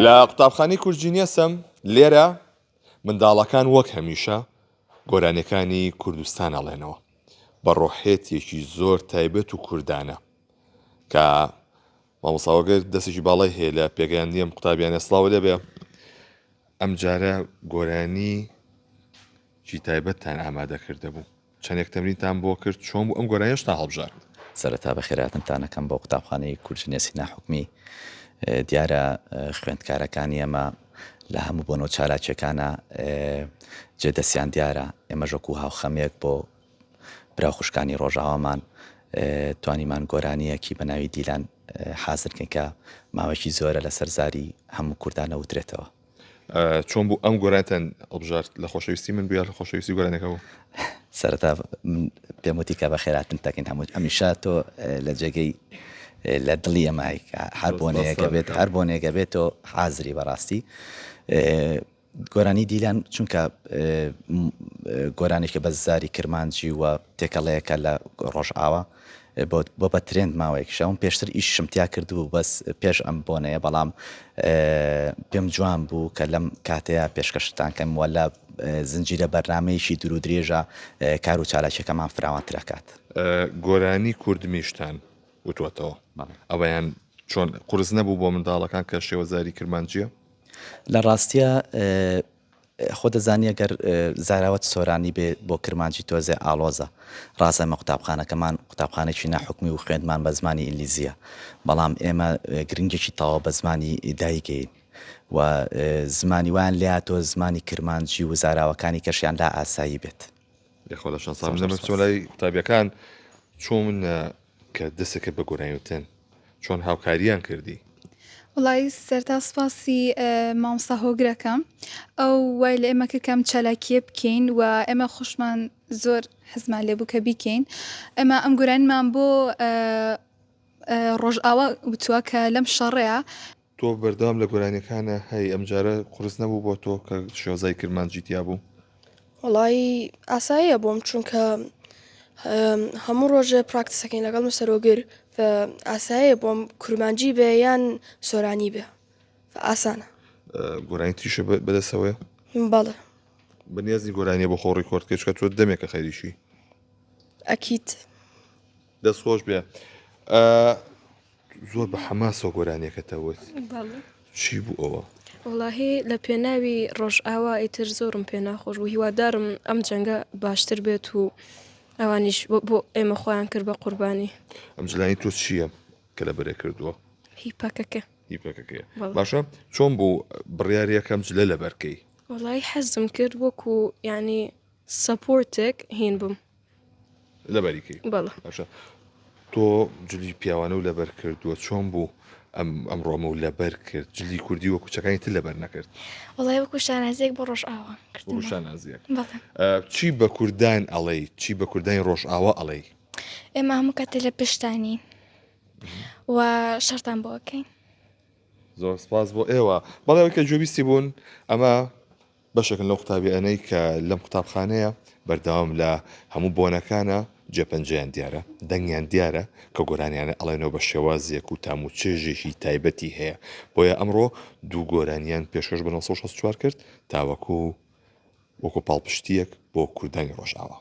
لە قوتابخانەی کورجینیەسم لێرە منداڵەکان وەک هەمیشە گۆرانیەکانی کوردستان ئەڵێنەوە بە ڕۆحێتێکی زۆر تایبەت و کوردانە کە مامۆستاوەگەر دەستێکی باڵای هەیە لە پێگەیاندیم قوتابیانە سڵاو دەبێ ئەم جارە گۆرانی چی تایبەتتان ئامادە کردهبوو چەندێک تەمرینتان بۆ کرد چۆن بوو ئەم گۆرانیە شتا هەڵبژارد سەرەتا بە خێراتنتانەکەم بۆ قوتابخانەی کورجنێسی ناحوکمی دیارە خوێندکارەکانی ئەمە لە هەموو بۆنەوە چالاکیەکانە جێدەستیان دیارە ئێمە ژەکو هاوخەمێک بۆ برا خوشکانی ڕۆژاوامان توانیمان گۆرانیەکی بە ناوی دیلان حازرکەین کە ماوەکی زۆرە لە سەرزاری هەموو کوردانە وترێتەوە چۆن بوو ئەم گۆرانتان هەڵبژارد لە خۆشەویستی من بیا لە خۆشەویستی گۆرانەکەەوە سەرەتا پێم وتی کە بە خێراتن تاکەین هەمیشە تۆ لە جێگەی لە دڵی ئەمای هەر بۆنێگە بێت تۆ حازری بەڕاستی گۆرانی دیلان چونکە گۆرانێکە بە زاری کرمانجی وە تێکەڵەیەەکە لە ڕۆژئاوە بۆ بە ترێند ماوەیەک شەوم پێشتر ئیشمتیا کردبوو بەس پێش ئەم بۆنەیە بەڵام پێم جوان بوو کە لەم کاتەیە پێشکەشتان کەم وە لە زنجیرە بەرنمەیەکی دوور و درێژە کار و چالاکیەکەمان فراوانترەکات گۆرانی کوردمیشتان وتوەتەوە ئەوەیان چۆن قورس نەبوو بۆ منداڵەکان کە شێوەزاری کرمانجیە لە ڕاستیە خۆ دەزانانی ئەگەر زاراوەت سۆرانی بێ بۆ کرمانجی تۆزێ ئالۆزە ڕاستەمە قوتابخانەکەمان قوتابخانێکی ناحوکمی و خوێندمان بە زمانی ئینگلیزیە بەڵام ئێمە گرنگێکی تەواو بە زمانی دایکین و زمانی وان لێ تۆ زمانی کرمانجی و زاراوەکانی کەشیان لا ئاسایی بێت لەخۆ لە شانسام لای قوتابیەکان چۆن کە دەستەکە بە گۆرانیوتن چۆن هاوکاریان کردی وڵی سەرتا سپاسی مامۆستا هۆگرەکەم ئەو وای لە ئێمە کەم چالاکیە بکەین و ئێمە خۆشمان زۆر حەزمان لێبوو کە بیکەین ئەمە ئەم گۆرانیمان بۆ ڕۆژئاوا وتووە کە لەم شەڕەیە تۆ بەردەوام لە گۆرانیەکانە هەی ئەم جارە قورس نەبوو بۆ تۆ کە شێوەزای کرمانجیتیا بوو وڵی ئاساییە بۆم چونکە هەموو ڕۆژە پراکتسەکەین لەگەڵ سەرۆگر ئاساییە بۆم کورمانجی بێ یان سۆرانی بێ ئاسانە گۆرانی تریشە بەدەسەوەی بەڵێ بەنیازی گۆرانیە بۆ خۆڕی کۆرتکەچکە تۆ دەمێکە خەریشی ئەکیت دەست خۆش بێ زۆر بە حەماسەوە گۆرانیەکەتەوت چی بوو ئەوە وڵاهی لە پێناوی ڕۆژئاوا ئیتر زۆرم پێ ناخۆش و هیوادارم ئەم جەنگە باشتر بێت و ئەوانیش بۆ ئێمە خۆیان کرد بە قوربانی ئەم جلانی تۆ چییە کە لە بەرێ کردووە هیپاکەکە هیپەکەکەیە باشە چۆن بوو بڕیاریەکەم جلە لە بەرکەی وڵی حەزم کرد وەکو یعنی سەپۆرتێک هین بووم لە بەریکەی بەڵە باشە تۆ جلی پیاوانە و لەبەر کردووە چۆن بوو ئەم ڕۆمە و لەبەر کرد جلی کوردی وە کوچەکانی تر لەبەر نەکرد وڵای وەکو شانازێک بۆ ڕۆژئاوا شانازیەک چی بە کوردان ئەڵێ چی بە کوردانی ڕۆژئاوا ئەڵێ ئێمە هەموو کاتێ لە پشتانی و شەرتان بۆکەین زۆر سپاس بۆ ئێوە بەڵێەوەی کە جوێبیستی بوون ئەمە بەشێکن لەو قوتابیانەی کە لەم قوتابخانەیە بەردەوام لە هەموو بۆنەکانە جێپەنجەیان دیارە دەنگیان دیارە کە گۆرانیانە ئەڵێنەوە بە شێوازیەک و تام و چێژێکی تایبەتی هەیە بۆیە ئەمڕۆ دوو گۆرانیان پێشکەش بە 1964 کرد تاوەکو وەکو پاڵپشتیەک بۆ کوردانی ڕۆژئاوا